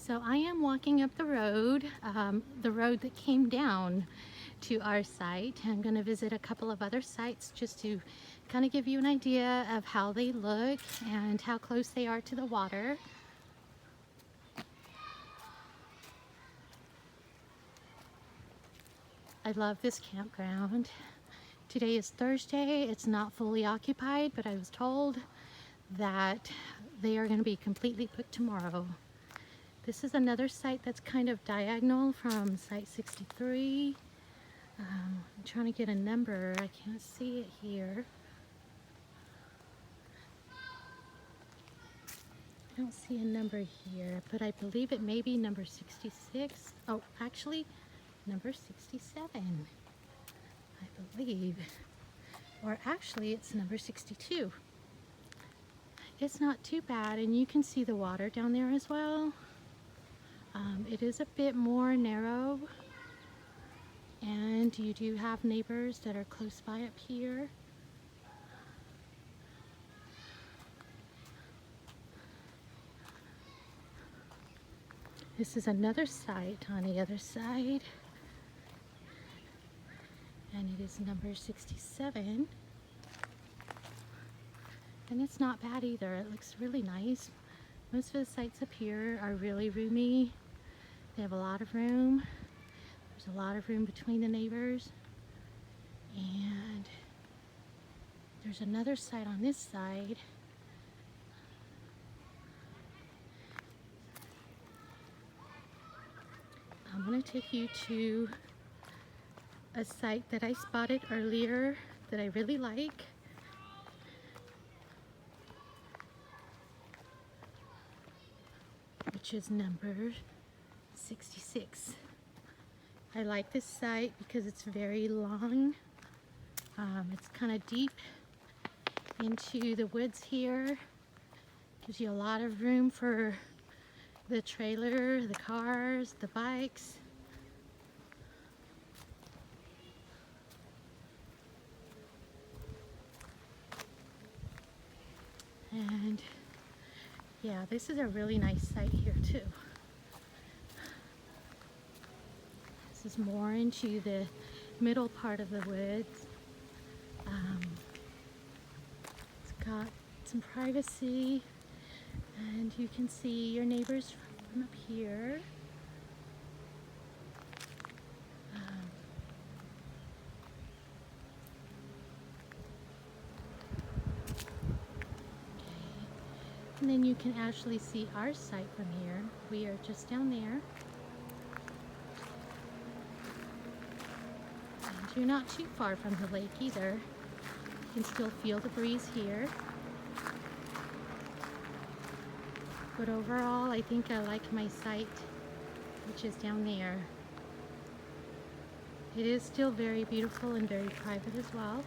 So I am walking up the road that came down to our site. I'm going to visit a couple of other sites just to kind of give you an idea of how they look and how close they are to the water. I love this campground. Today is Thursday. It's not fully occupied, but I was told that they are going to be completely booked tomorrow. This is another site that's kind of diagonal from site 63. I'm trying to get a number. I can't see it here. I don't see a number here, but I believe it may be number 66. Oh, actually, number 67, I believe. Or actually, it's number 62. It's not too bad, and you can see the water down there as well. It is a bit more narrow, and you do have neighbors that are close by up here. This is another site on the other side, and it is number 67, and it's not bad either. It looks really nice. Most of the sites up here are really roomy. They have a lot of room. There's a lot of room between the neighbors. And there's another site on this side. I'm going to take you to a site that I spotted earlier that I really like. Which is number 66. I like this site because it's very long. It's kind of deep into the woods here. Gives you a lot of room for the trailer, the cars, the bikes. And yeah, this is a really nice site here too. This is more into the middle part of the woods. It's got some privacy, and you can see your neighbors from up here. And then you can actually see our site from here. We are just down there. And you're not too far from the lake either. You can still feel the breeze here. But overall, I think I like my site, which is down there. It is still very beautiful and very private as well.